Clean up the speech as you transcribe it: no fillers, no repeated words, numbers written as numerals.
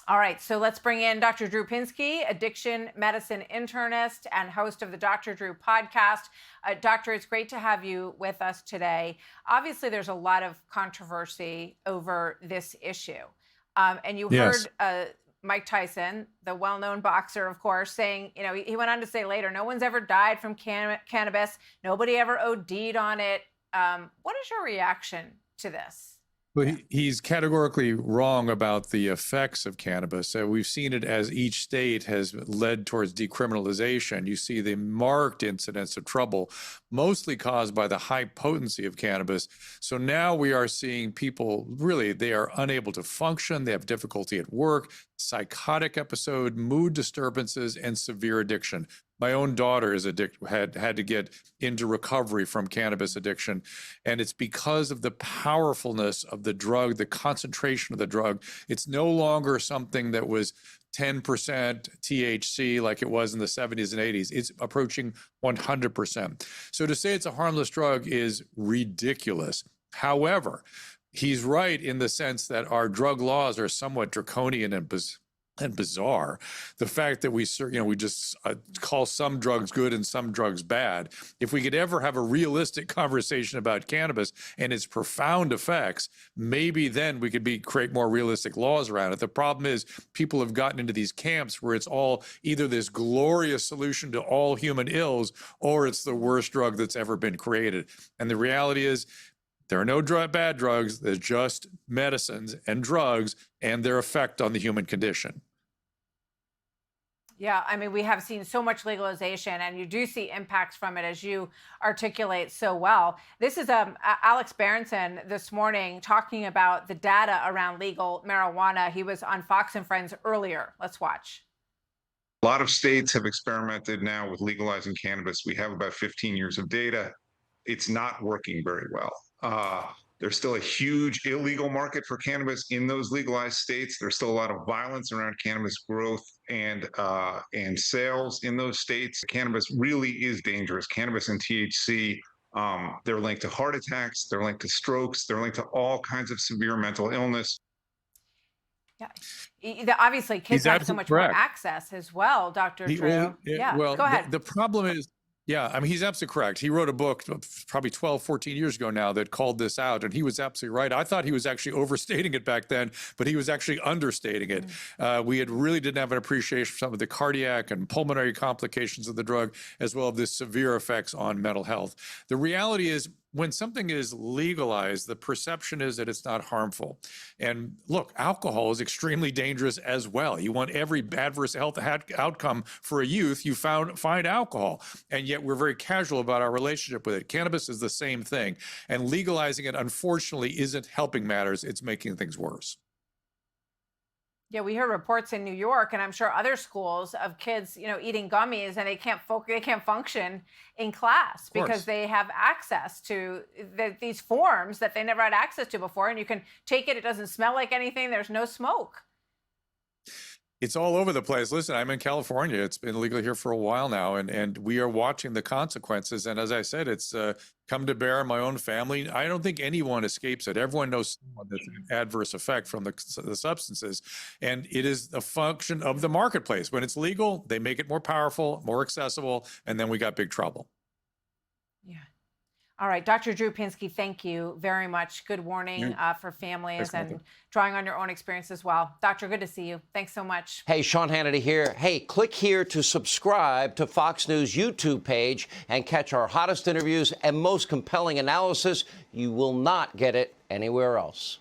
All right, so let's bring in Dr. Drew Pinsky, addiction medicine internist and host of the Dr. Drew podcast. Doctor, it's great to have you with us today. Obviously, there's a lot of controversy over this issue. And you Yes. heard Mike Tyson, the well-known boxer, of course, saying, he went on to say later, no one's ever died from cannabis. Nobody ever OD'd on it. What is your reaction to this? Well, he's categorically wrong about the effects of cannabis. We've seen it as each state has led towards decriminalization. You see the marked incidence of trouble, mostly caused by the high potency of cannabis. So now we are seeing people really, they are unable to function. They have difficulty at work, psychotic episode, mood disturbances, and severe addiction. My own daughter is had to get into recovery from cannabis addiction. And it's because of the powerfulness of the drug, the concentration of the drug. It's no longer something that was 10% THC like it was in the 70s and 80s. It's approaching 100%. So to say it's a harmless drug is ridiculous. However, he's right in the sense that our drug laws are somewhat draconian and bizarre. The fact that we just call some drugs good and some drugs bad. If we could ever have a realistic conversation about cannabis and its profound effects, maybe then we could create more realistic laws around it. The problem is people have gotten into these camps where it's all either this glorious solution to all human ills or it's the worst drug that's ever been created. And the reality is, there are no bad drugs. There's just medicines and drugs and their effect on the human condition. Yeah, I mean, we have seen so much legalization, and you do see impacts from it, as you articulate so well. This is Alex Berenson this morning talking about the data around legal marijuana. He was on Fox and Friends earlier. Let's watch. A lot of states have experimented now with legalizing cannabis. We have about 15 years of data. It's not working very well. There's still a huge illegal market for cannabis in those legalized states. There's still a lot of violence around cannabis growth and sales in those states. Cannabis really is dangerous. Cannabis and THC, they're linked to heart attacks, they're linked to strokes, they're linked to all kinds of severe mental illness. Yeah, obviously kids have so much more access as well, Dr. Drew. Well, go ahead. The problem is, yeah, I mean, he's absolutely correct. He wrote a book probably 12, 14 years ago now that called this out, and he was absolutely right. I thought he was actually overstating it back then, but he was actually understating it. We really didn't have an appreciation for some of the cardiac and pulmonary complications of the drug, as well as the severe effects on mental health. The reality is, when something is legalized, the perception is that it's not harmful. And look, alcohol is extremely dangerous as well. You want every adverse health outcome for a youth, you find alcohol. And yet we're very casual about our relationship with it. Cannabis is the same thing. And legalizing it, unfortunately, isn't helping matters. It's making things worse. Yeah, we heard reports in New York, and I'm sure other schools, of kids, eating gummies, and they can't function in class because they have access to these forms that they never had access to before. And you can take it; it doesn't smell like anything. There's no smoke. It's all over the place. Listen, I'm in California. It's been legal here for a while now, and we are watching the consequences. And as I said, it's come to bear on my own family. I don't think anyone escapes it. Everyone knows someone that's an adverse effect from the substances. And it is a function of the marketplace. When it's legal, they make it more powerful, more accessible, and then we got big trouble. Yeah. All right, Dr. Drew Pinsky, thank you very much. Good warning for families and drawing on your own experience as well. Doctor, good to see you. Thanks so much. Hey, Sean Hannity here. Hey, click here to subscribe to Fox News YouTube page and catch our hottest interviews and most compelling analysis. You will not get it anywhere else.